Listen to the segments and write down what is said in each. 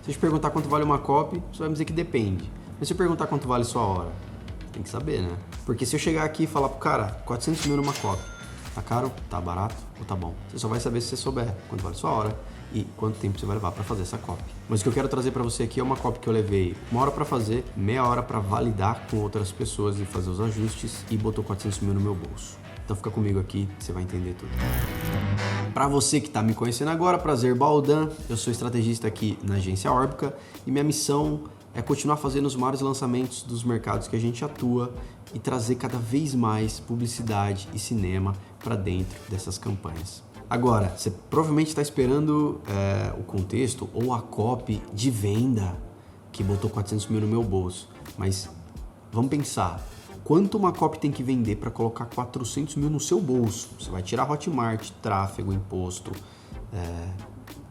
Se eu te perguntar quanto vale uma copy, você vai me dizer que depende. Mas se eu perguntar quanto vale sua hora, tem que saber, né? Porque se eu chegar aqui e falar pro cara, 400 mil numa copy, tá caro, tá barato ou tá bom? Você só vai saber se você souber quanto vale sua hora e quanto tempo você vai levar para fazer essa copy. Mas o que eu quero trazer para você aqui é uma copy que eu levei 1 hora para fazer, meia hora para validar com outras pessoas e fazer os ajustes e botou 400 mil no meu bolso. Então fica comigo aqui, você vai entender tudo. Para você que está me conhecendo agora, prazer, Baldan. Eu sou estrategista aqui na agência Orbica e minha missão é continuar fazendo os maiores lançamentos dos mercados que a gente atua e trazer cada vez mais publicidade e cinema para dentro dessas campanhas. Agora, você provavelmente está esperando o contexto ou a copy de venda que botou 400 mil no meu bolso, mas vamos pensar. Quanto uma copy tem que vender para colocar 400 mil no seu bolso? Você vai tirar Hotmart, tráfego, imposto,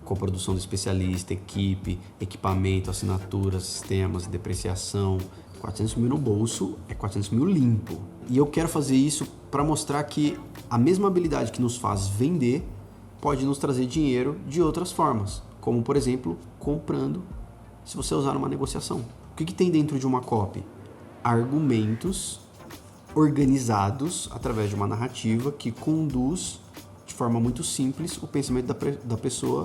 coprodução do especialista, equipe, equipamento, assinaturas, sistemas, depreciação. 400 mil no bolso é 400 mil limpo. E eu quero fazer isso para mostrar que a mesma habilidade que nos faz vender pode nos trazer dinheiro de outras formas. Como, por exemplo, comprando, se você usar uma negociação. O que tem dentro de uma copy? Argumentos organizados através de uma narrativa que conduz de forma muito simples o pensamento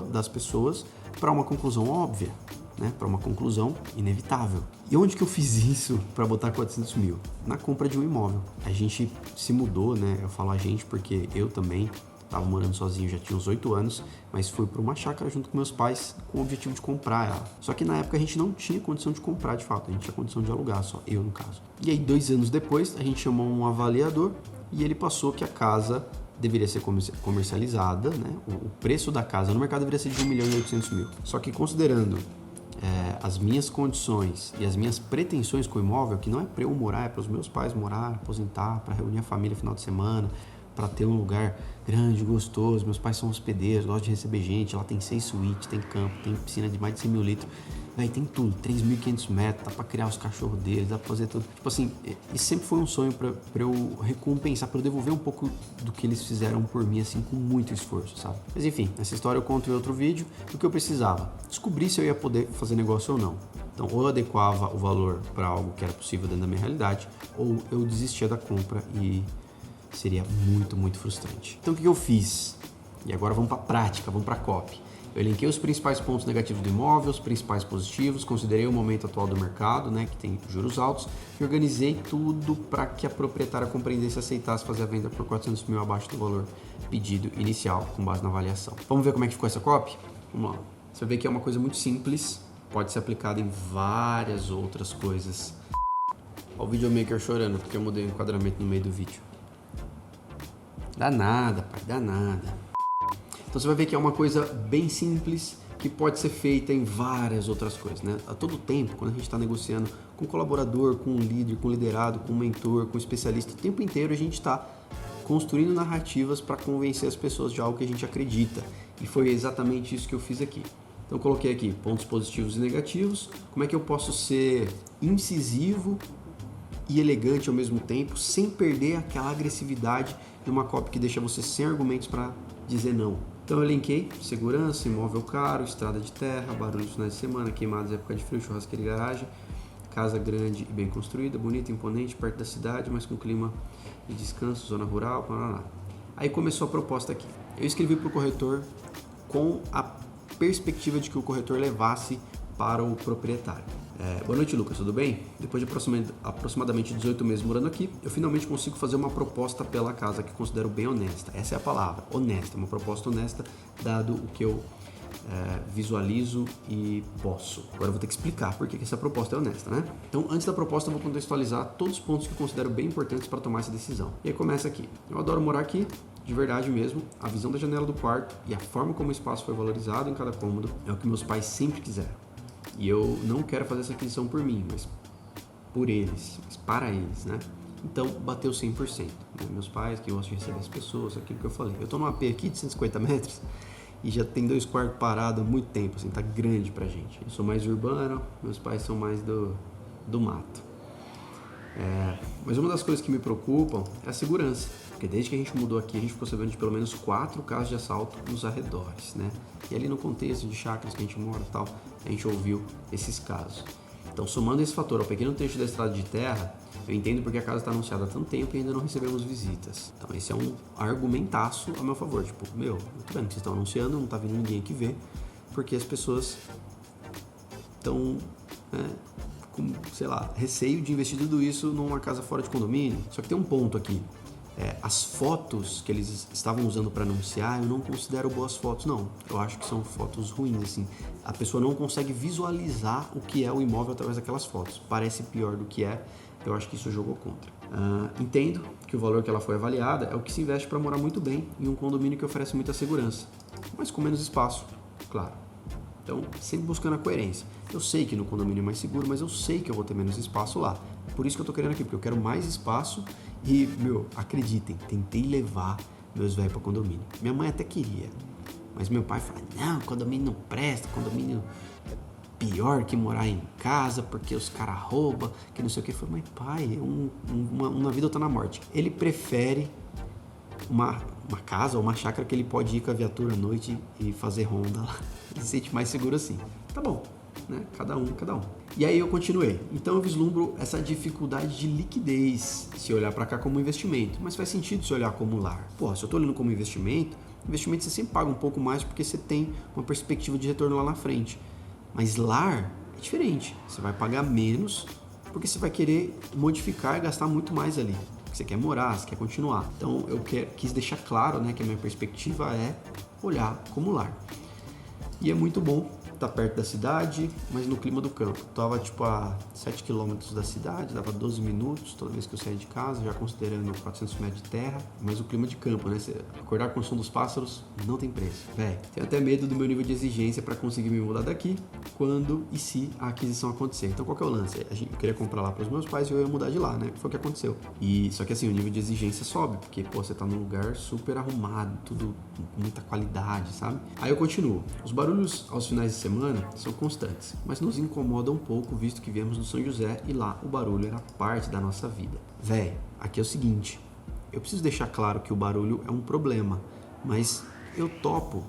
das pessoas para uma conclusão óbvia, né? Para uma conclusão inevitável. E onde que eu fiz isso para botar 400 mil? Na compra de um imóvel. A gente se mudou, né? Eu falo a gente porque eu também estava morando sozinho, já tinha uns 8 anos, mas fui para uma chácara junto com meus pais com o objetivo de comprar ela. Só que na época a gente não tinha condição de comprar de fato, a gente tinha condição de alugar, só eu no caso. E aí 2 anos depois a gente chamou um avaliador e ele passou que a casa deveria ser comercializada, né? O preço da casa no mercado deveria ser de 1.800.000. Só que considerando as minhas condições e as minhas pretensões com o imóvel, que não é para eu morar, é para os meus pais morar, aposentar, para reunir a família no final de semana, para ter um lugar grande, gostoso. Meus pais são hospedeiros, gostam de receber gente. Lá tem 6 suítes, tem campo, tem piscina de mais de 100 mil litros. Aí tem tudo, 3.500 metros, dá pra criar os cachorros deles, dá pra fazer tudo. Tipo assim, isso sempre foi um sonho pra eu recompensar, pra eu devolver um pouco do que eles fizeram por mim, assim, com muito esforço, sabe? Mas enfim, essa história eu conto em outro vídeo. O que eu precisava? Descobrir se eu ia poder fazer negócio ou não. Então, ou eu adequava o valor para algo que era possível dentro da minha realidade, ou eu desistia da compra e seria muito, muito frustrante. Então, o que eu fiz? E agora vamos pra prática, vamos pra copy. Eu elenquei os principais pontos negativos do imóvel, os principais positivos, considerei o momento atual do mercado, né, que tem juros altos, e organizei tudo para que a proprietária compreendesse e aceitasse fazer a venda por 400 mil abaixo do valor pedido inicial, com base na avaliação. Vamos ver como é que ficou essa copy? Vamos lá. Você vê que é uma coisa muito simples, pode ser aplicada em várias outras coisas. Olha o videomaker chorando, porque eu mudei o enquadramento no meio do vídeo. Dá nada, pai, dá nada. Então você vai ver que é uma coisa bem simples que pode ser feita em várias outras coisas, né? A todo tempo, quando a gente está negociando com um colaborador, com um líder, com um liderado, com um mentor, com um especialista, o tempo inteiro a gente está construindo narrativas para convencer as pessoas de algo que a gente acredita. E foi exatamente isso que eu fiz aqui. Então eu coloquei aqui pontos positivos e negativos, como é que eu posso ser incisivo e elegante ao mesmo tempo, sem perder aquela agressividade de uma copy que deixa você sem argumentos para dizer não. Então eu elenquei segurança, imóvel caro, estrada de terra, barulho de finais de semana, queimadas época de frio, churrasqueira e garagem, casa grande e bem construída, bonita, imponente, perto da cidade, mas com clima de descanso, zona rural, blá. Aí começou a proposta aqui. Eu escrevi para o corretor com a perspectiva de que o corretor levasse para o proprietário. Boa noite, Lucas, tudo bem? Depois de aproximadamente 18 meses morando aqui, eu finalmente consigo fazer uma proposta pela casa que considero bem honesta. Essa é a palavra, honesta, uma proposta honesta, dado o que eu visualizo e posso. Agora eu vou ter que explicar por que essa proposta é honesta, né? Então, antes da proposta, eu vou contextualizar todos os pontos que eu considero bem importantes para tomar essa decisão. E aí começa aqui. Eu adoro morar aqui, de verdade mesmo. A visão da janela do quarto e a forma como o espaço foi valorizado em cada cômodo é o que meus pais sempre quiseram. E eu não quero fazer essa aquisição por mim, mas por eles, mas para eles, né? Então, bateu 100%. Né? Meus pais, que gostam de receber as pessoas, aquilo que eu falei. Eu tô num AP aqui de 150 metros e já tem 2 quartos parados há muito tempo, assim, tá grande pra gente. Eu sou mais urbano, meus pais são mais do mato. Mas uma das coisas que me preocupam é a segurança. Porque Porque desde que a gente mudou aqui, a gente ficou sabendo de pelo menos 4 casos de assalto nos arredores, né? E ali no contexto de chácaras que a gente mora e tal, a gente ouviu esses casos. Então, somando esse fator ao pequeno trecho da estrada de terra, eu entendo porque a casa está anunciada há tanto tempo e ainda não recebemos visitas. Então, esse é um argumentaço a meu favor. Tipo, eu tô vendo que vocês estão anunciando, não tá vindo ninguém aqui ver, porque as pessoas estão, com, sei lá, receio de investir tudo isso numa casa fora de condomínio. Só que tem um ponto aqui. As fotos que eles estavam usando para anunciar, eu não considero boas fotos, não. Eu acho que são fotos ruins, assim. A pessoa não consegue visualizar o que é o imóvel através daquelas fotos. Parece pior do que é. Eu acho que isso jogou contra. Entendo que o valor que ela foi avaliada é o que se investe para morar muito bem em um condomínio que oferece muita segurança, mas com menos espaço, claro. Então, sempre buscando a coerência. Eu sei que no condomínio é mais seguro, mas eu sei que eu vou ter menos espaço lá. Por isso que eu tô querendo aqui, porque eu quero mais espaço e, acreditem, tentei levar meus velhos para condomínio. Minha mãe até queria, mas meu pai fala, não, condomínio não presta, condomínio é pior que morar em casa, porque os caras roubam, que não sei o que. Eu falei, mas pai, uma vida ou tá na morte. Ele prefere uma casa ou uma chácara que ele pode ir com a viatura à noite e fazer ronda lá. Ele se sente mais seguro assim. Tá bom, né? Cada um. E aí eu continuei. Então eu vislumbro essa dificuldade de liquidez se olhar para cá como investimento. Mas faz sentido se olhar como lar. Porra, se eu tô olhando como investimento você sempre paga um pouco mais porque você tem uma perspectiva de retorno lá na frente. Mas lar é diferente. Você vai pagar menos porque você vai querer modificar e gastar muito mais ali. Você quer morar, você quer continuar. Então eu quis deixar claro, né, que a minha perspectiva é olhar como lar. E é muito bom estar perto da cidade, mas no clima do campo. Tava a 7 km da cidade, dava 12 minutos toda vez que eu saía de casa, já considerando 400 metros de terra, mas o clima de campo, né? Você acordar com o som dos pássaros não tem preço. Tenho até medo do meu nível de exigência para conseguir me mudar daqui quando e se a aquisição acontecer. Então qual que é o lance? Eu queria comprar lá para os meus pais e eu ia mudar de lá, né? Que foi o que aconteceu. E só que assim, o nível de exigência sobe, porque você tá num lugar super arrumado, tudo com muita qualidade, sabe? Aí eu continuo. Os barulhos aos finais de semana são constantes, mas nos incomoda um pouco, visto que viemos do São José e lá o barulho era parte da nossa vida. Aqui é o seguinte, eu preciso deixar claro que o barulho é um problema, mas eu topo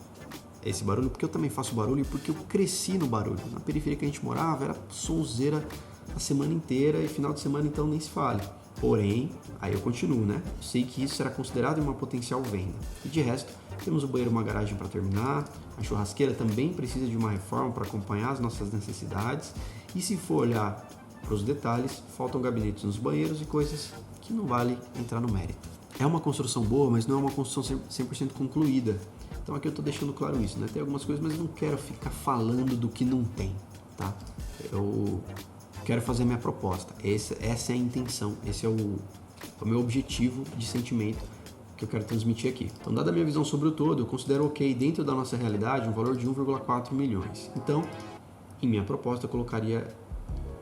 esse barulho porque eu também faço barulho e porque eu cresci no barulho. Na periferia que a gente morava era sonzeira a semana inteira e final de semana então nem se fale. Porém, aí eu continuo, né? Eu sei que isso será considerado uma potencial venda. E de resto, temos o banheiro e uma garagem para terminar, a churrasqueira também precisa de uma reforma para acompanhar as nossas necessidades, e se for olhar para os detalhes, faltam gabinetes nos banheiros e coisas que não vale entrar no mérito. É uma construção boa, mas não é uma construção 100% concluída. Então aqui eu estou deixando claro isso, né? Tem algumas coisas, mas eu não quero ficar falando do que não tem, tá? Eu quero fazer a minha proposta. Essa é a intenção, esse é o meu objetivo de sentimento que eu quero transmitir aqui. Então, dada a minha visão sobre o todo, eu considero ok, dentro da nossa realidade, um valor de 1,4 milhões. Então, em minha proposta, eu colocaria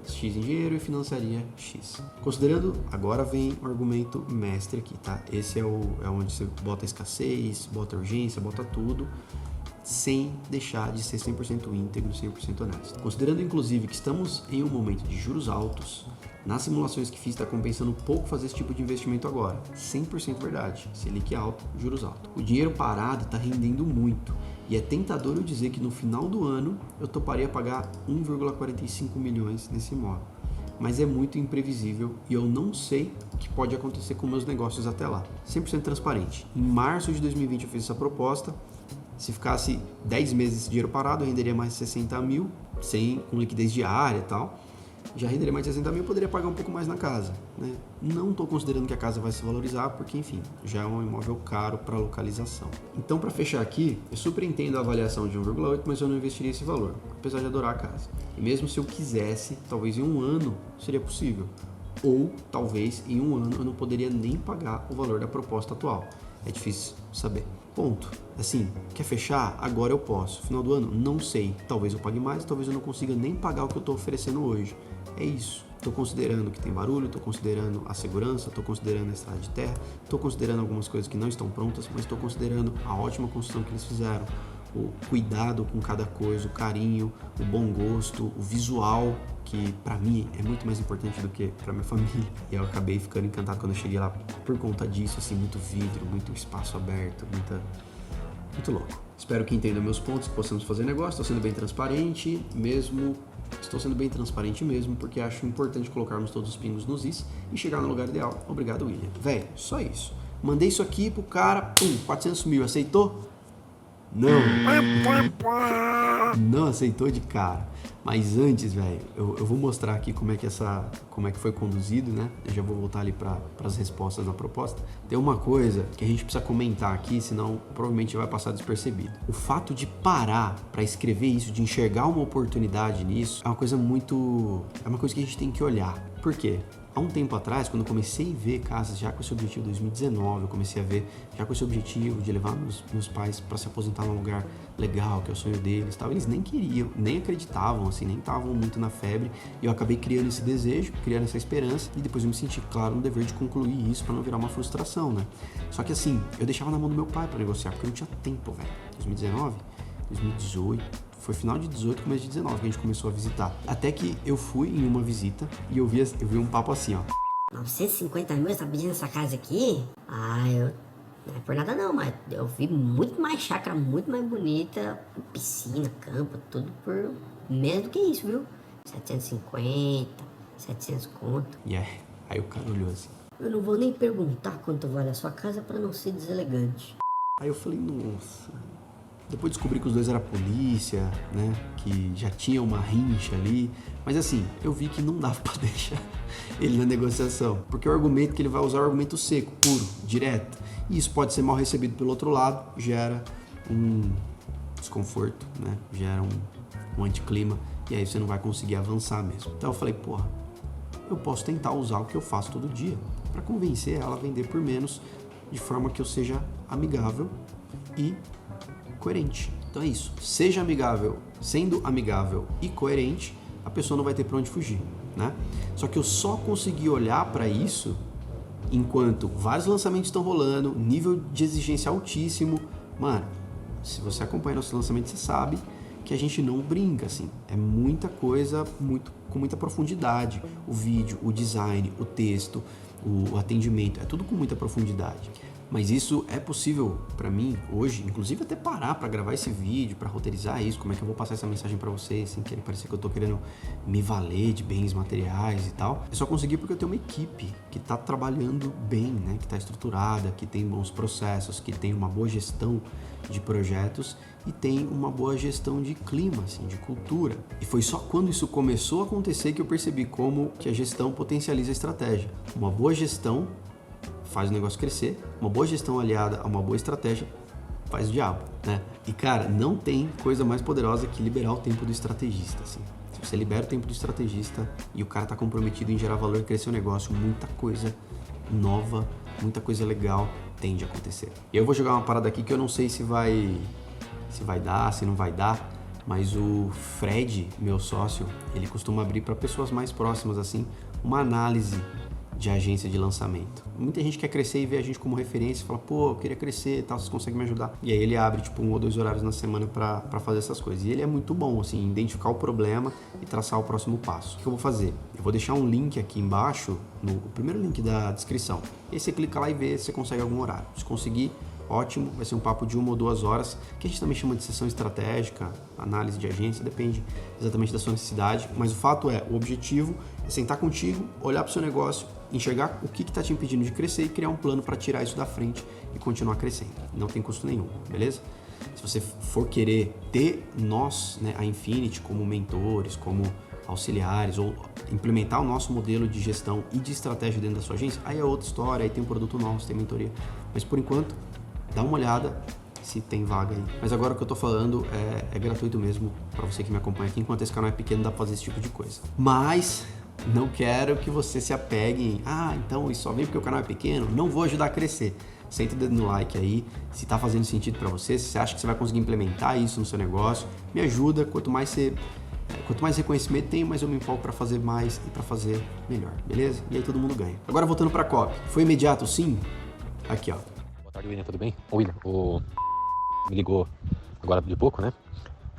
X em dinheiro e financiaria X. Considerando, agora vem o argumento mestre aqui, tá? Esse é onde você bota escassez, bota urgência, bota tudo, sem deixar de ser 100% íntegro, 100% honesto. Considerando, inclusive, que estamos em um momento de juros altos, nas simulações que fiz está compensando pouco fazer esse tipo de investimento agora. 100% verdade. Selic alto, juros alto. O dinheiro parado está rendendo muito. E é tentador eu dizer que no final do ano eu toparia pagar 1,45 milhões nesse imóvel. Mas é muito imprevisível e eu não sei o que pode acontecer com meus negócios até lá. 100% transparente. Em março de 2020 eu fiz essa proposta. Se ficasse 10 meses esse dinheiro parado, eu renderia mais de 60 mil, com liquidez diária e tal. Já renderia mais de 60 mil, eu poderia pagar um pouco mais na casa, né? Não estou considerando que a casa vai se valorizar, porque, enfim, já é um imóvel caro para localização. Então, para fechar aqui, eu super entendo a avaliação de 1,8, mas eu não investiria esse valor, apesar de adorar a casa. E mesmo se eu quisesse, talvez em um ano seria possível. Ou, talvez, em um ano eu não poderia nem pagar o valor da proposta atual. É difícil saber. Ponto. Assim, quer fechar? Agora eu posso. Final do ano? Não sei. Talvez eu pague mais, talvez eu não consiga nem pagar o que eu estou oferecendo hoje. É isso. Estou considerando que tem barulho, estou considerando a segurança, estou considerando a estrada de terra, estou considerando algumas coisas que não estão prontas, mas estou considerando a ótima construção que eles fizeram, o cuidado com cada coisa, o carinho, o bom gosto, o visual, que pra mim é muito mais importante do que pra minha família. E eu acabei ficando encantado quando eu cheguei lá por conta disso, assim, muito vidro, muito espaço aberto, muito louco. Espero que entendam meus pontos, que possamos fazer negócio. Estou sendo bem transparente mesmo, porque acho importante colocarmos todos os pingos nos is e chegar no lugar ideal. Obrigado, William. Velho, só isso. Mandei isso aqui pro cara, 400 mil, aceitou? Não. Não aceitou de cara. Mas antes, velho, eu vou mostrar aqui como é que foi conduzido, né? Eu já vou voltar ali para as respostas da proposta. Tem uma coisa que a gente precisa comentar aqui, senão provavelmente vai passar despercebido. O fato de parar para escrever isso, de enxergar uma oportunidade nisso, é uma coisa que a gente tem que olhar. Por quê? Há um tempo atrás, quando eu comecei a ver casas já com esse objetivo, 2019, eu comecei a ver já com esse objetivo de levar meus pais para se aposentar num lugar legal, que é o sonho deles, tal. Eles nem queriam, nem acreditavam, assim, nem estavam muito na febre. E eu acabei criando esse desejo, criando essa esperança, e depois eu me senti, claro, no dever de concluir isso para não virar uma frustração, né? Só que assim, eu deixava na mão do meu pai para negociar, porque eu não tinha tempo, velho. 2019, 2018... Foi final de 18, começo de 19 que a gente começou a visitar. Até que eu fui em uma visita e eu vi um papo assim, ó. 950 mil, você tá pedindo essa casa aqui? Não é por nada não, mas eu vi muito mais chácara, muito mais bonita, piscina, campo, tudo por menos do que isso, viu? 750, 700 conto. E aí o cara olhou assim. Eu não vou nem perguntar quanto vale a sua casa pra não ser deselegante. Aí eu falei, nossa... Depois descobri que os dois eram polícia, né? Que já tinha uma rincha ali. Mas assim, eu vi que não dava pra deixar ele na negociação. Porque o argumento que ele vai usar é o argumento seco, puro, direto. E isso pode ser mal recebido pelo outro lado, gera um desconforto, né? Gera um anticlima. E aí você não vai conseguir avançar mesmo. Então eu falei, porra, eu posso tentar usar o que eu faço todo dia pra convencer ela a vender por menos, de forma que eu seja amigável e coerente. Então é isso. Seja amigável. Sendo amigável e coerente, a pessoa não vai ter pra onde fugir, né? Só que eu só consegui olhar pra isso enquanto vários lançamentos estão rolando, nível de exigência altíssimo. Mano, se você acompanha nosso lançamento, você sabe que a gente não brinca, assim. É muita coisa, com muita profundidade. O vídeo, o design, o texto, o atendimento, é tudo com muita profundidade. Mas isso é possível pra mim hoje, inclusive até parar pra gravar esse vídeo, pra roteirizar isso, como é que eu vou passar essa mensagem pra vocês, sem querer parecer que eu tô querendo me valer de bens materiais e tal. Eu só consegui porque eu tenho uma equipe que tá trabalhando bem, né? Que tá estruturada, que tem bons processos, que tem uma boa gestão de projetos e tem uma boa gestão de clima, assim, de cultura. E foi só quando isso começou a acontecer que eu percebi como que a gestão potencializa a estratégia. Uma boa gestão faz o negócio crescer, uma boa gestão aliada a uma boa estratégia faz o diabo, né? E cara, não tem coisa mais poderosa que liberar o tempo do estrategista, assim. Se você libera o tempo do estrategista e o cara tá comprometido em gerar valor e crescer o negócio, muita coisa nova, muita coisa legal tende a acontecer. E eu vou jogar uma parada aqui que eu não sei se vai dar, se não vai dar, mas o Fred, meu sócio, ele costuma abrir para pessoas mais próximas, assim, uma análise de agência de lançamento. Muita gente quer crescer e vê a gente como referência, fala, pô, eu queria crescer e tal, vocês conseguem me ajudar? E aí ele abre, tipo, 1 ou 2 horários na semana pra fazer essas coisas. E ele é muito bom, assim, em identificar o problema e traçar o próximo passo. O que eu vou fazer? Eu vou deixar um link aqui embaixo, no primeiro link da descrição. E aí você clica lá e vê se você consegue algum horário. Se conseguir, ótimo, vai ser um papo de 1 ou 2 horas, que a gente também chama de sessão estratégica, análise de agência, depende exatamente da sua necessidade, mas o fato é, o objetivo é sentar contigo, olhar para o seu negócio, enxergar o que está te impedindo de crescer e criar um plano para tirar isso da frente e continuar crescendo. Não tem custo nenhum, beleza? Se você for querer ter nós, né, a Infinity, como mentores, como auxiliares, ou implementar o nosso modelo de gestão e de estratégia dentro da sua agência, aí é outra história, aí tem um produto nosso, tem mentoria. Mas por enquanto, dá uma olhada se tem vaga aí. Mas agora o que eu tô falando é gratuito mesmo para você que me acompanha aqui. Enquanto esse canal é pequeno, dá pra fazer esse tipo de coisa. Mas não quero que você se apegue em então isso só vem porque o canal é pequeno, não vou ajudar a crescer. Senta o dedo no like aí, se tá fazendo sentido para você, se você acha que você vai conseguir implementar isso no seu negócio, me ajuda. Quanto mais reconhecimento tem, mais eu me empolgo para fazer mais e para fazer melhor, beleza? E aí todo mundo ganha. Agora voltando para a copy. Foi imediato sim? Aqui, ó. Boa tarde, William, tudo bem? Ô, William, me ligou agora de pouco, né?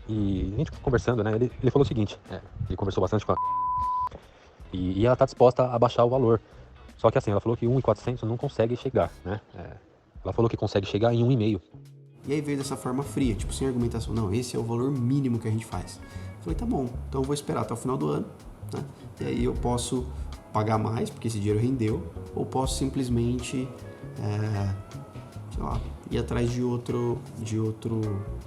E a gente conversando, né? Ele falou o seguinte, ele conversou bastante com a e ela tá disposta a baixar o valor. Só que assim, ela falou que 1.400 não consegue chegar, né? Ela falou que consegue chegar em 1,5. E aí veio dessa forma fria, tipo, sem argumentação. Não, esse é o valor mínimo que a gente faz. Eu falei, tá bom, então eu vou esperar até o final do ano, né? E aí eu posso pagar mais, porque esse dinheiro rendeu, ou posso simplesmente, sei lá, ir atrás de outro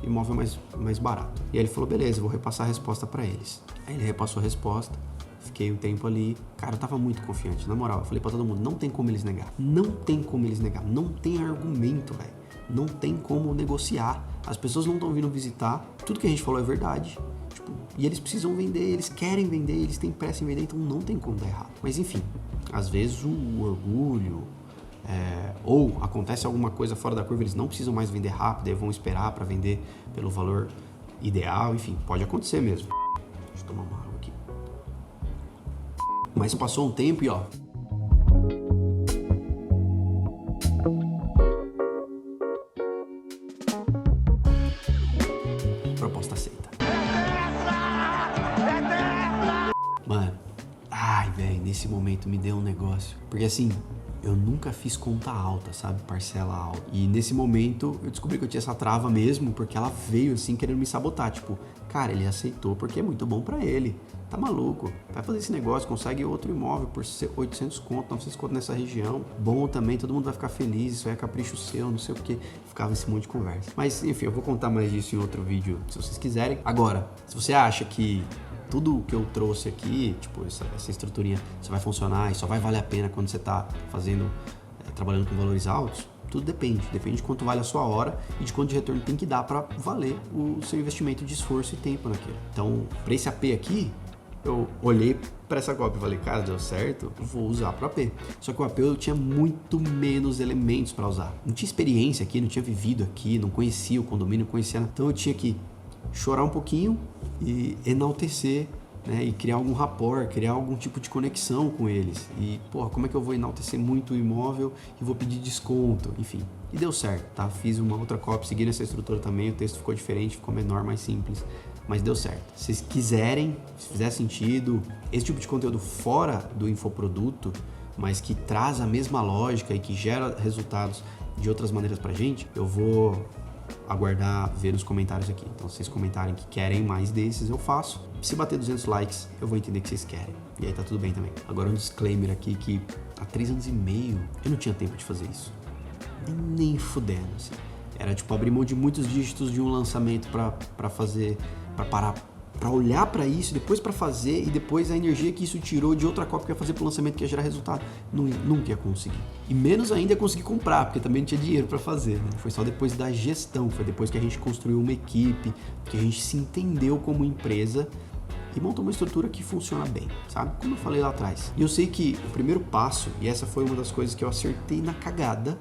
imóvel mais barato. E aí ele falou, beleza, eu vou repassar a resposta para eles. Aí ele repassou a resposta, fiquei um tempo ali, cara, eu tava muito confiante, na moral. Eu falei pra todo mundo, não tem como eles negar. Não tem como eles negar, não tem argumento, velho. Não tem como negociar. As pessoas não estão vindo visitar, tudo que a gente falou é verdade. Tipo, e eles precisam vender, eles querem vender, eles têm pressa em vender, então não tem como dar errado. Mas enfim, às vezes o orgulho, ou acontece alguma coisa fora da curva, eles não precisam mais vender rápido, eles vão esperar para vender pelo valor ideal, enfim, pode acontecer mesmo. Deixa eu tomar uma água aqui. Mas passou um tempo e ó, proposta aceita. Mano, ai, velho, nesse momento me deu um negócio. Porque assim, eu nunca fiz conta alta, sabe? Parcela alta. E nesse momento eu descobri que eu tinha essa trava mesmo, porque ela veio assim querendo me sabotar. Tipo, cara, ele aceitou porque é muito bom pra ele. Tá maluco? Vai fazer esse negócio, consegue outro imóvel por 800 conto, 900 conto nessa região. Bom também, todo mundo vai ficar feliz, isso aí é capricho seu, não sei o que. Ficava esse monte de conversa. Mas enfim, eu vou contar mais disso em outro vídeo, se vocês quiserem. Agora, se você acha que tudo que eu trouxe aqui, tipo, essa estruturinha só vai funcionar e só vai valer a pena quando você tá fazendo, trabalhando com valores altos, tudo depende de quanto vale a sua hora e de quanto de retorno tem que dar para valer o seu investimento de esforço e tempo naquilo. Então, para esse AP aqui, eu olhei para essa cópia e falei, cara, deu certo, vou usar para AP. Só que o AP eu tinha muito menos elementos para usar. Não tinha experiência aqui, não tinha vivido aqui, não conhecia o condomínio, não conhecia nada. Então eu tinha que chorar um pouquinho e enaltecer, né, e criar algum rapport, criar algum tipo de conexão com eles. E, porra, como é que eu vou enaltecer muito o imóvel e vou pedir desconto? Enfim, e deu certo, tá? Fiz uma outra cópia, segui essa estrutura também, o texto ficou diferente, ficou menor, mais simples, mas deu certo. Se vocês quiserem, se fizer sentido, esse tipo de conteúdo fora do infoproduto, mas que traz a mesma lógica e que gera resultados de outras maneiras pra gente, eu vou aguardar ver nos comentários aqui. Então, se vocês comentarem que querem mais desses, eu faço. Se bater 200 likes, eu vou entender que vocês querem. E aí tá tudo bem também. Agora um disclaimer aqui que há 3 anos e meio eu não tinha tempo de fazer isso. Nem fudendo, assim. Era tipo abrir mão de muitos dígitos de um lançamento pra fazer, pra parar, pra olhar pra isso, depois pra fazer e depois a energia que isso tirou de outra cópia que ia fazer pro lançamento que ia gerar resultado. Nunca ia conseguir. E menos ainda ia conseguir comprar, porque também não tinha dinheiro pra fazer, né? Foi só depois da gestão, foi depois que a gente construiu uma equipe, que a gente se entendeu como empresa e montou uma estrutura que funciona bem, sabe? Como eu falei lá atrás. E eu sei que o primeiro passo, e essa foi uma das coisas que eu acertei na cagada,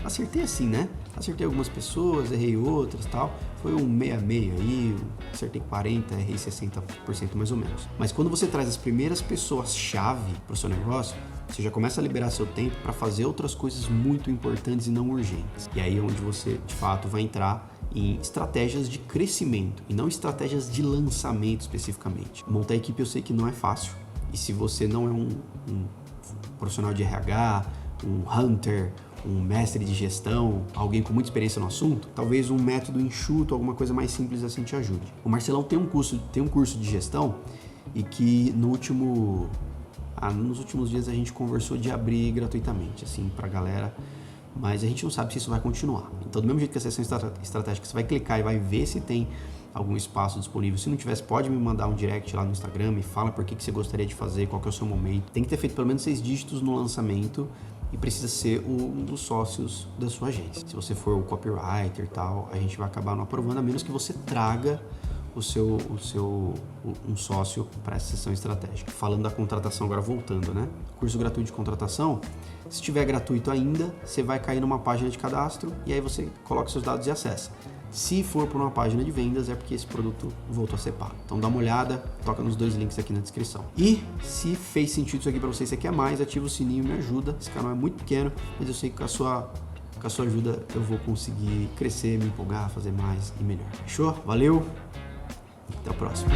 acertei assim, né? Acertei algumas pessoas, errei outras e tal. Foi um meia-meia aí, acertei 40%, errei 60% mais ou menos. Mas quando você traz as primeiras pessoas-chave para o seu negócio, você já começa a liberar seu tempo para fazer outras coisas muito importantes e não urgentes. E aí é onde você, de fato, vai entrar em estratégias de crescimento e não estratégias de lançamento especificamente. Montar equipe eu sei que não é fácil. E se você não é um profissional de RH, um hunter, um mestre de gestão, alguém com muita experiência no assunto, talvez um método enxuto, alguma coisa mais simples assim te ajude. O Marcelão tem um curso de gestão e que nos últimos dias a gente conversou de abrir gratuitamente, assim, pra galera, mas a gente não sabe se isso vai continuar. Então, do mesmo jeito que a sessão estratégica, você vai clicar e vai ver se tem algum espaço disponível. Se não tivesse, pode me mandar um direct lá no Instagram, me fala por que você gostaria de fazer, qual que é o seu momento. Tem que ter feito pelo menos 6 dígitos no lançamento e precisa ser um dos sócios da sua agência. Se você for o copywriter e tal, a gente vai acabar não aprovando, a menos que você traga um sócio para essa sessão estratégica. Falando da contratação, agora voltando, né? Curso gratuito de contratação, se estiver gratuito ainda, você vai cair numa página de cadastro e aí você coloca seus dados e acessa. Se for por uma página de vendas, é porque esse produto voltou a ser pago. Então dá uma olhada, toca nos 2 links aqui na descrição. E se fez sentido isso aqui para você, você quer mais, ativa o sininho, me ajuda. Esse canal é muito pequeno, mas eu sei que com a Com a sua ajuda eu vou conseguir crescer, me empolgar, fazer mais e melhor. Fechou? Valeu! Até o próximo.